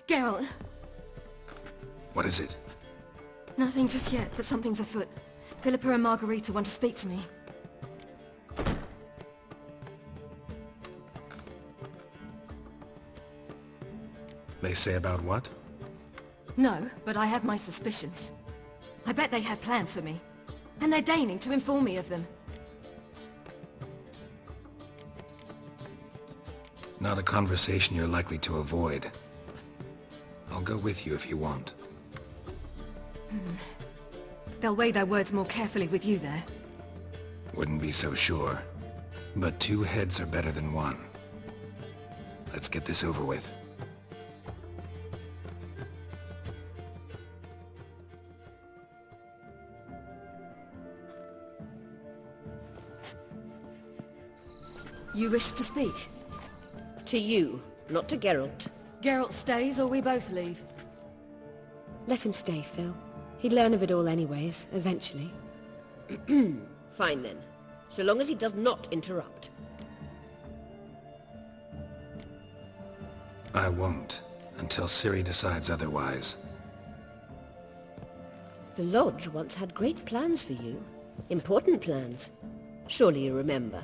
Geralt. What is it? Nothing just yet, but something's afoot. Philippa and Margarita want to speak to me. They say about what? No, but I have my suspicions. I bet they have plans for me. And they're deigning to inform me of them. Not a conversation you're likely to avoid. I'll go with you if you want. They'll weigh their words more carefully with you there. Wouldn't be so sure. But 2 heads are better than 1. Let's get this over with. You wish to speak? To you, not to Geralt. Geralt stays or we both leave? Let him stay, Phil. He'd learn of it all anyways, eventually. Fine then. So long as he does not interrupt. I won't, until Ciri decides otherwise. The Lodge once had great plans for you. Important plans. Surely you remember.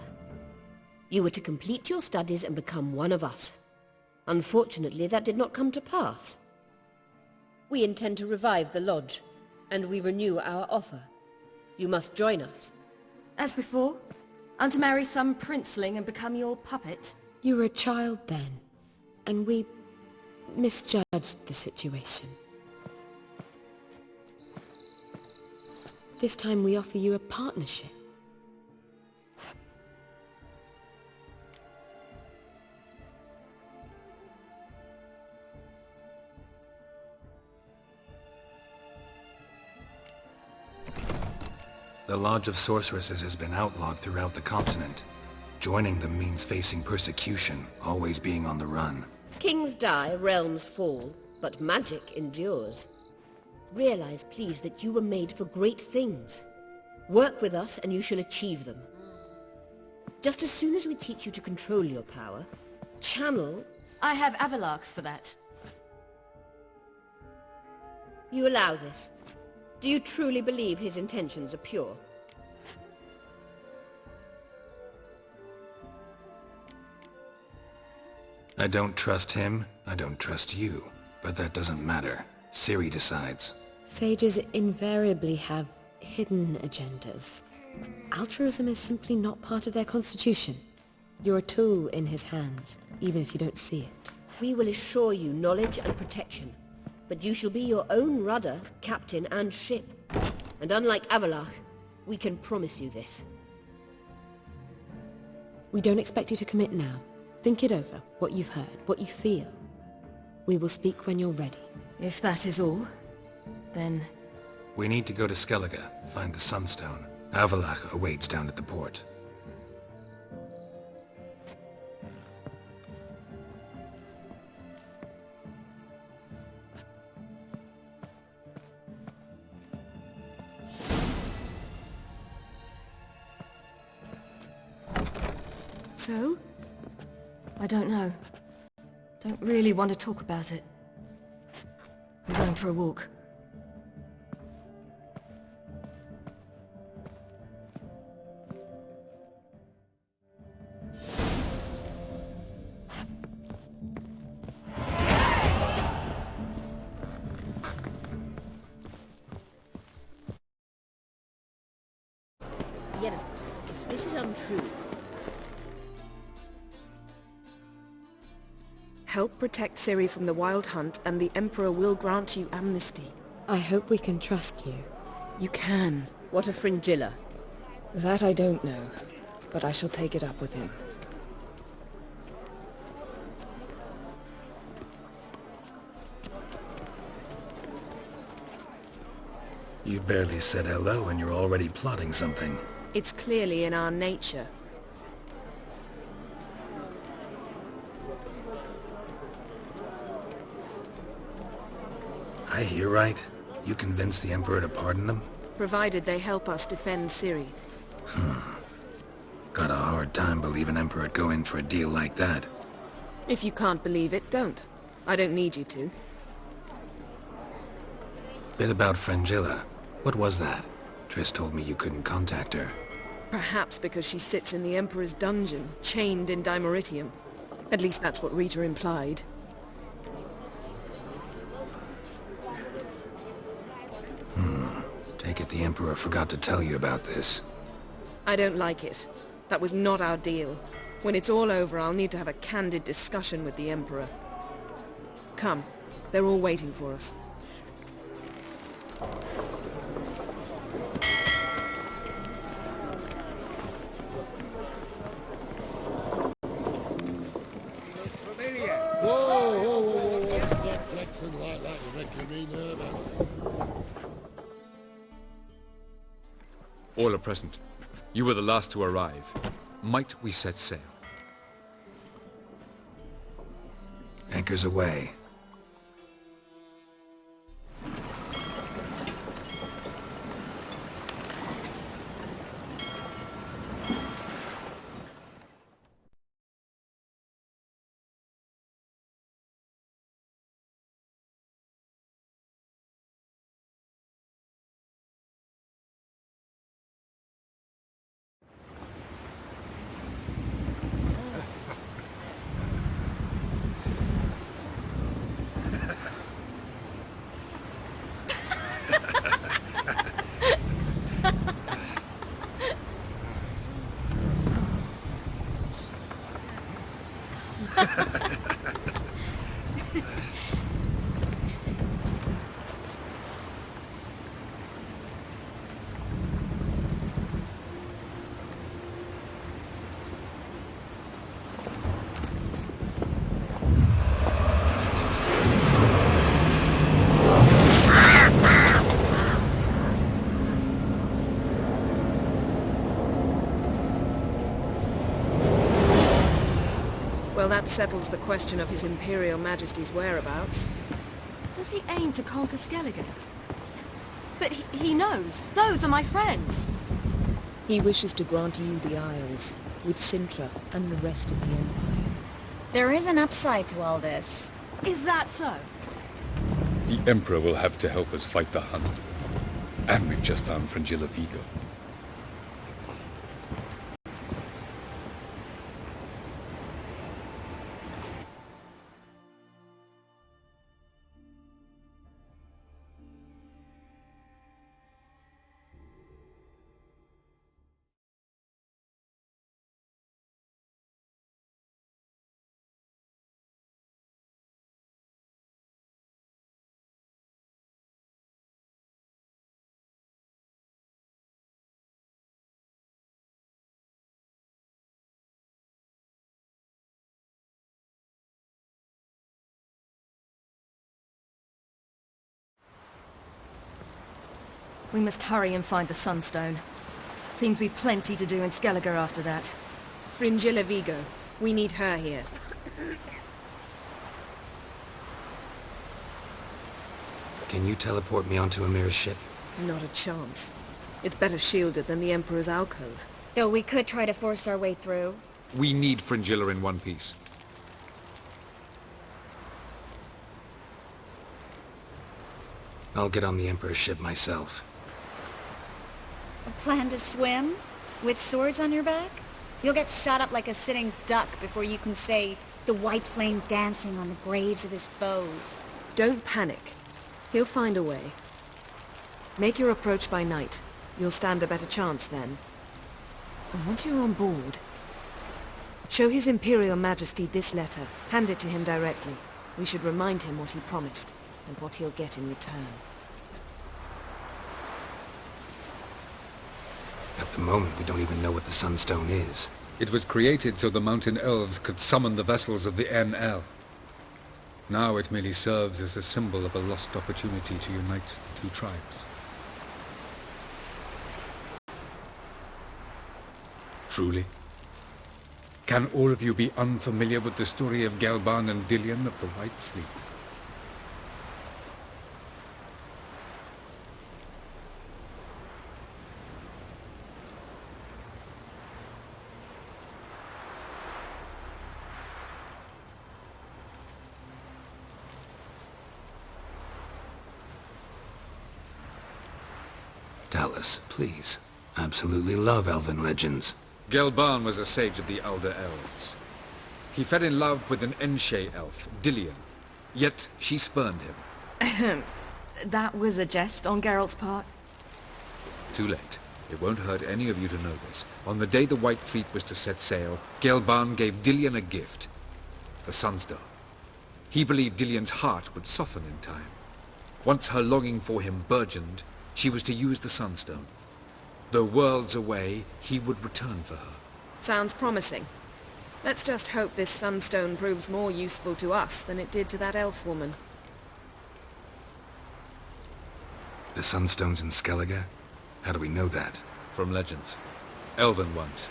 You were to complete your studies and become one of us. Unfortunately, that did not come to pass. We intend to revive the Lodge, and we renew our offer. You must join us. As before? I'm to marry some princeling and become your puppet? You were a child then, and we misjudged the situation. This time we offer you a partnership. The Lodge of Sorceresses has been outlawed throughout the continent. Joining them means facing persecution, always being on the run. Kings die, realms fall, but magic endures. Realize, please, that you were made for great things. Work with us and you shall achieve them. Just as soon as we teach you to control your power, channel... I have Avalark for that. You allow this. Do you truly believe his intentions are pure? I don't trust him, I don't trust you. But that doesn't matter. Ciri decides. Sages invariably have hidden agendas. Altruism is simply not part of their constitution. You're a tool in his hands, even if you don't see it. We will assure you knowledge and protection. But you shall be your own rudder, captain, and ship. And unlike Avalark, we can promise you this. We don't expect you to commit now. Think it over, what you've heard, what you feel. We will speak when you're ready. If that is all, then... We need to go to Skellige, find the Sunstone. Avalark awaits down at the port. So? I don't know. Don't really want to talk about it. I'm going for a walk. Yet, if this is untrue... Help protect Ciri from the Wild Hunt, and the Emperor will grant you amnesty. I hope we can trust you. You can. What a fringilla. That I don't know, but I shall take it up with him. You barely said hello and you're already plotting something. It's clearly in our nature. I hear right. You convinced the Emperor to pardon them? Provided they help us defend Ciri. Got a hard time believing Emperor'd go in for a deal like that. If you can't believe it, don't. I don't need you to. Bit about Frangilla. What was that? Triss told me you couldn't contact her. Perhaps because she sits in the Emperor's dungeon, chained in Dimeritium. At least that's what Rita implied. Take it the Emperor forgot to tell you about this. I don't like it. That was not our deal. When it's all over, I'll need to have a candid discussion with the Emperor. Come. They're all waiting for us. All are present. You were the last to arrive. Might we set sail? Anchors away. Well, that settles the question of His Imperial Majesty's whereabouts. Does he aim to conquer Skellige? But he knows. Those are my friends. He wishes to grant you the Isles, with Sintra and the rest of the Empire. There is an upside to all this. Is that so? The Emperor will have to help us fight the Hunt. And we've just found Frangilla Vigo. We must hurry and find the Sunstone. Seems we've plenty to do in Skellige after that. Fringilla Vigo. We need her here. Can you teleport me onto Amir's ship? Not a chance. It's better shielded than the Emperor's alcove. Though we could try to force our way through. We need Frangilla in one piece. I'll get on the Emperor's ship myself. A plan to swim? With swords on your back? You'll get shot up like a sitting duck before you can say, the white flame dancing on the graves of his foes. Don't panic. He'll find a way. Make your approach by night. You'll stand a better chance then. And once you're on board, show His Imperial Majesty this letter. Hand it to him directly. We should remind him what he promised, and what he'll get in return. At the moment, we don't even know what the Sunstone is. It was created so the Mountain Elves could summon the vessels of the NL. Now it merely serves as a symbol of a lost opportunity to unite the two tribes. Truly? Can all of you be unfamiliar with the story of Gelban and Dillion of the White Fleet? Tell us, please. Absolutely love elven legends. Gelban was a sage of the Elder Elves. He fell in love with an Enshe elf, Dillion. Yet she spurned him. That was a jest on Geralt's part. Too late. It won't hurt any of you to know this. On the day the White Fleet was to set sail, Gelban gave Dillion a gift. The Sunstone. He believed Dillion's heart would soften in time. Once her longing for him burgeoned, she was to use the Sunstone. Though worlds away, he would return for her. Sounds promising. Let's just hope this sunstone proves more useful to us than it did to that elf woman. The Sunstone's in Skellige? How do we know that? From legends. Elven ones.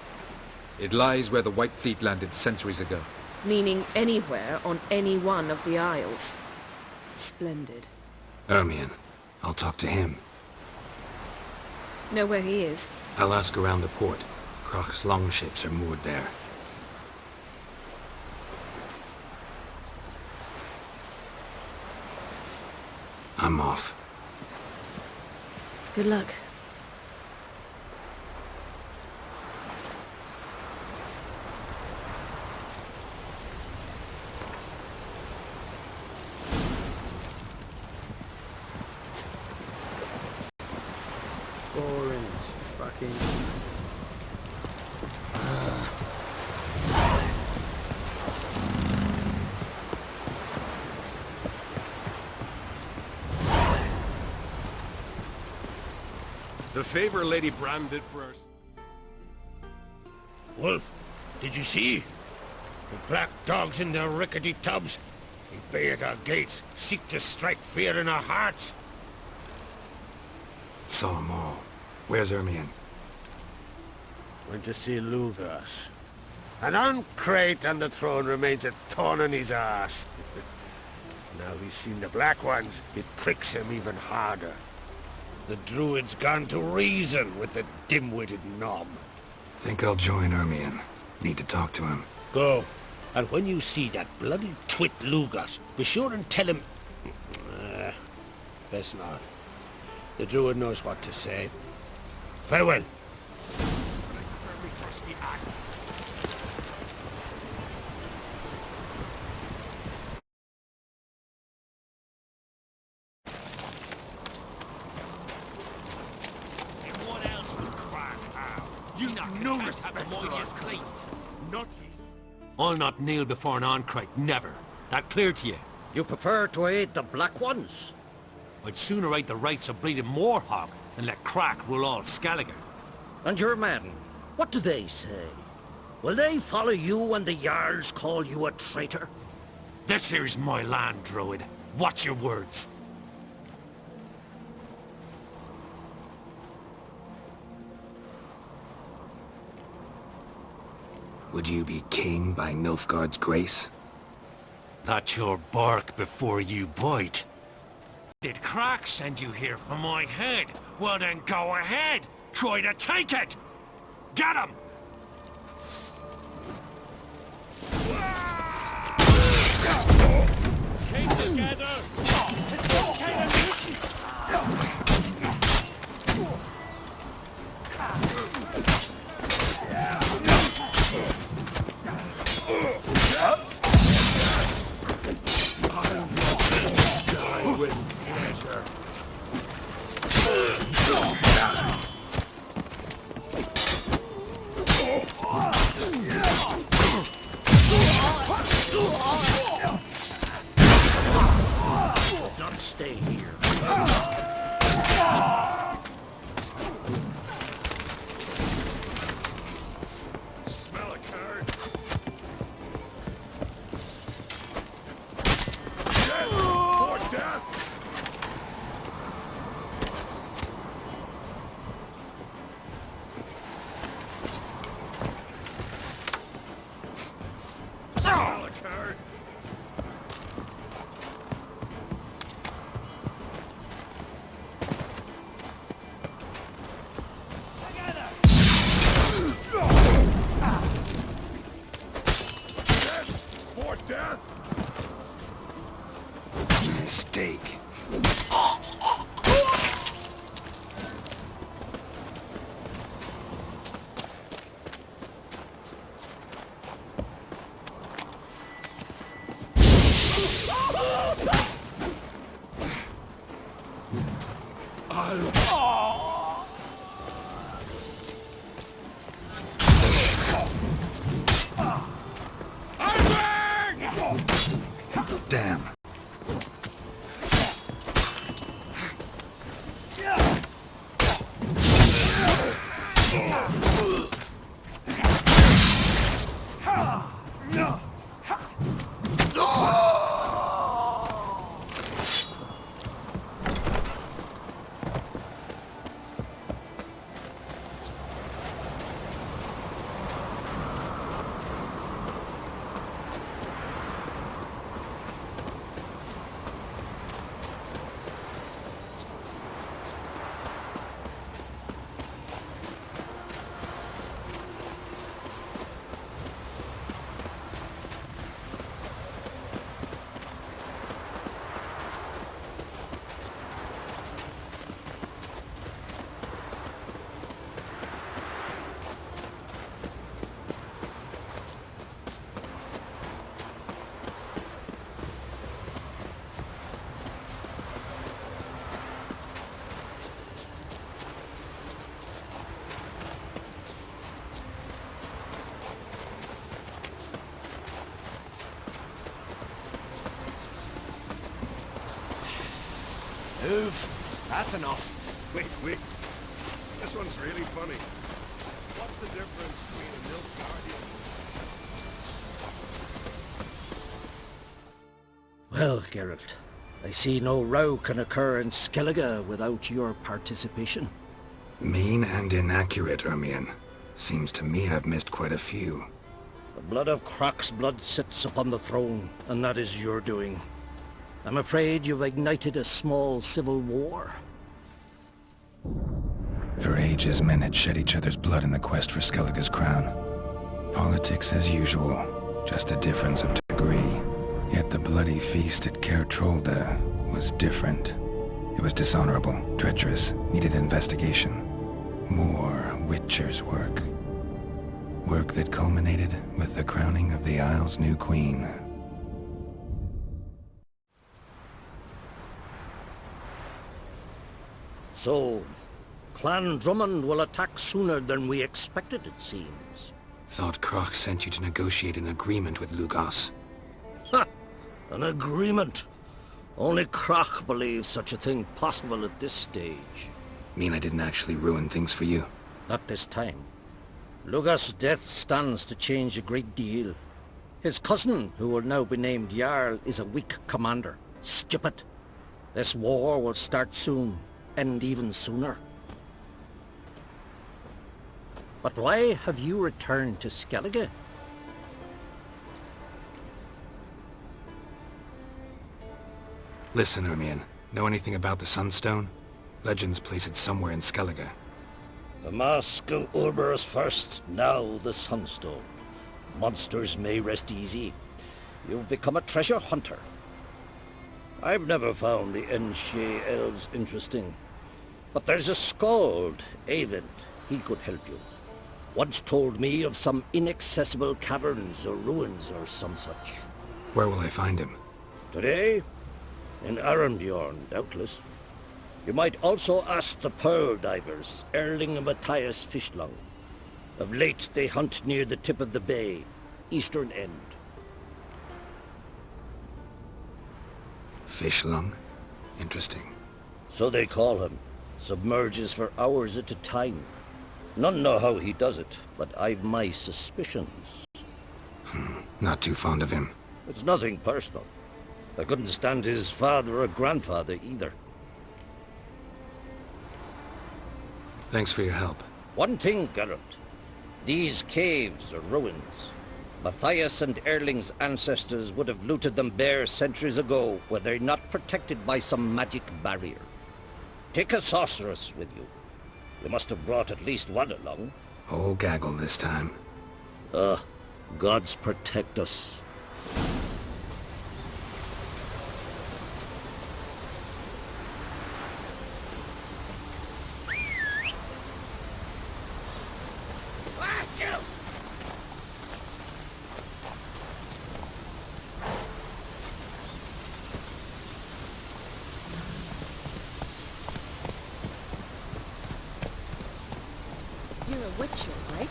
It lies where the White Fleet landed centuries ago. Meaning anywhere on any one of the Isles. Splendid. Ermion. I'll talk to him. Know where he is? I'll ask around the port. Kroch's longships are moored there. I'm off. Good luck. Boring as fucking shit. The favor Lady Bram did for us. Wolf, did you see? The black dogs in their rickety tubs. They bay at our gates, seek to strike fear in our hearts. Saw 'em all. Where's Ermion? Went to see Lugas. And on Crate on the throne remains a thorn in his ass. Now he's seen the Black Ones, it pricks him even harder. The druid's gone to reason with the dim-witted knob. Think I'll join Ermion. Need to talk to him. Go. And when you see that bloody twit Lugas, be sure and tell him... best not. The druid knows what to say. Farewell. I'll not kneel before an Oncrite, never. That clear to you? You prefer to aid the Black Ones? I'd sooner aid the rights of bleeding Moorhog than let Crack rule all Skellige. And your men, what do they say? Will they follow you when the Jarls call you a traitor? This here's my land, Druid. Watch your words. Would you be king by Nilfgaard's grace? That's your bark before you bite. Did Crack send you here for my head? Well then go ahead! Try to take it! Get him! Keep together! Not stay here. Damn. Move. That's enough. Wait. This one's really funny. What's the difference between a milk guardian? Well, Geralt, I see no row can occur in Skellige without your participation. Mean and inaccurate, Ermion. Seems to me I've missed quite a few. The blood of Croc's blood sits upon the throne, and that is your doing. I'm afraid you've ignited a small civil war. For ages, men had shed each other's blood in the quest for Skellige's crown. Politics as usual, just a difference of degree. Yet the bloody feast at Caer Trolda was different. It was dishonorable, treacherous, needed investigation. More Witcher's work. Work that culminated with the crowning of the Isle's new queen. So, Clan Drummond will attack sooner than we expected, it seems. Thought Croc sent you to negotiate an agreement with Lugos. Ha! An agreement? Only Croc believes such a thing possible at this stage. Mean I didn't actually ruin things for you? Not this time. Lugos' death stands to change a great deal. His cousin, who will now be named Jarl, is a weak commander. Stupid. This war will start soon. End even sooner. But why have you returned to Skellige? Listen, Ermion. Know anything about the Sunstone? Legends place it somewhere in Skellige. The Mask of Urberus first, now the Sunstone. Monsters may rest easy. You've become a treasure hunter. I've never found the Enshe elves interesting. But there's a skald, Eyvind. He could help you. Once told me of some inaccessible caverns or ruins or some such. Where will I find him? Today? In Arnbjorn, doubtless. You might also ask the pearl divers, Erling and Matthias Fishlung. Of late they hunt near the tip of the bay, eastern end. Fishlung? Interesting. So they call him. Submerges for hours at a time. None know how he does it, but I've my suspicions. Not too fond of him. It's nothing personal. I couldn't stand his father or grandfather either. Thanks for your help. One thing, Geralt. These caves are ruins. Matthias and Erling's ancestors would have looted them bare centuries ago were they not protected by some magic barrier. Take a sorceress with you. You must have brought at least one along. Whole gaggle this time. Gods protect us. You're a witch, all right?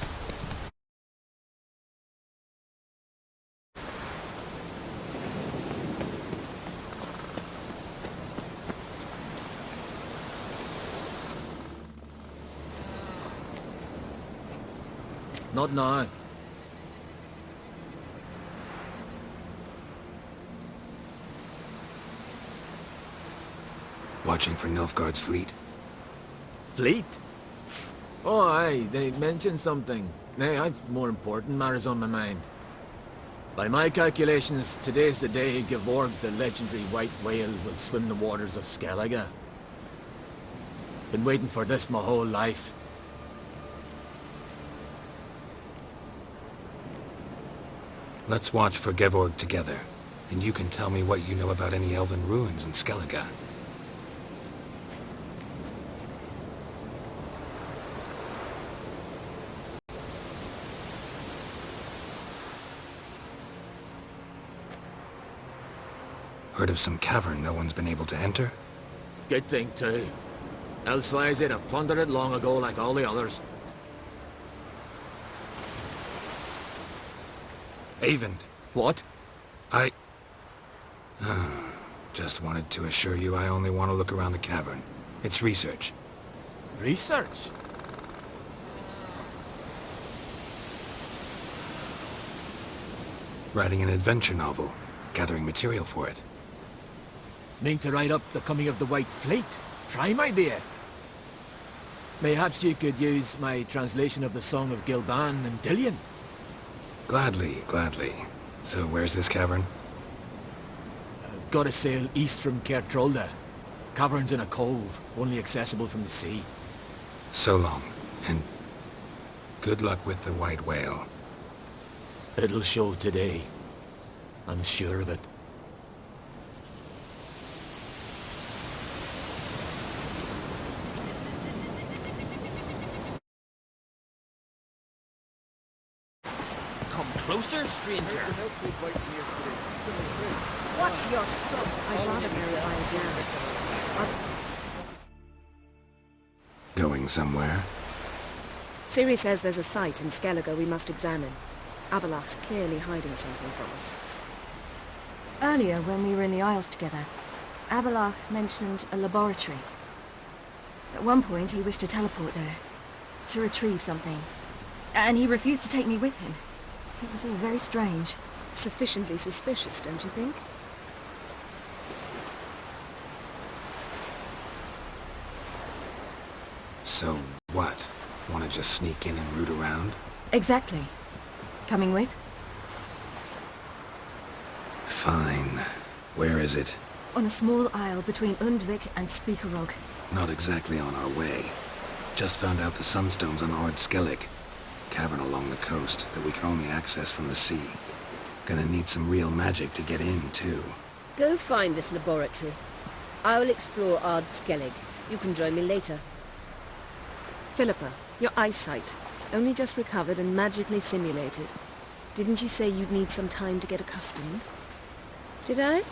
Not now. Watching for Nilfgaard's fleet. Fleet? Oh, aye, they mentioned something. Nay, I've more important matters on my mind. By my calculations, today's the day Gevorg, the legendary white whale, will swim the waters of Skellige. Been waiting for this my whole life. Let's watch for Gevorg together, and you can tell me what you know about any elven ruins in Skellige. Heard of some cavern no one's been able to enter? Good thing, too. Elsewise, they'd have plundered it long ago like all the others. Eyvind. What? Just wanted to assure you I only want to look around the cavern. It's research. Research? Writing an adventure novel. Gathering material for it. Mean to write up the coming of the White Fleet? Prime idea. Mayhaps you could use my translation of the Song of Gilban and Dillion. Gladly, gladly. So where's this cavern? Gotta sail east from Kertrolda. Cavern's in a cove, only accessible from the sea. So long, and good luck with the white whale. It'll show today. I'm sure of it. Come closer, stranger. Watch your strut. I'd rather verify it now. Going somewhere? Ciri says there's a site in Skellige we must examine. Avalach's clearly hiding something from us. Earlier, when we were in the Isles together, Avalach mentioned a laboratory. At one point, he wished to teleport there, to retrieve something. And he refused to take me with him. It was all very strange. Sufficiently suspicious, don't you think? So, what? Want to just sneak in and root around? Exactly. Coming with? Fine. Where is it? On a small isle between Undvik and Speakerog. Not exactly on our way. Just found out the sunstones on Ard Skellig. Cavern along the coast that we can only access from the sea. Gonna need some real magic to get in, too. Go find this laboratory. I will explore Ard Skellig. You can join me later. Philippa, your eyesight. Only just recovered and magically simulated. Didn't you say you'd need some time to get accustomed? Did I?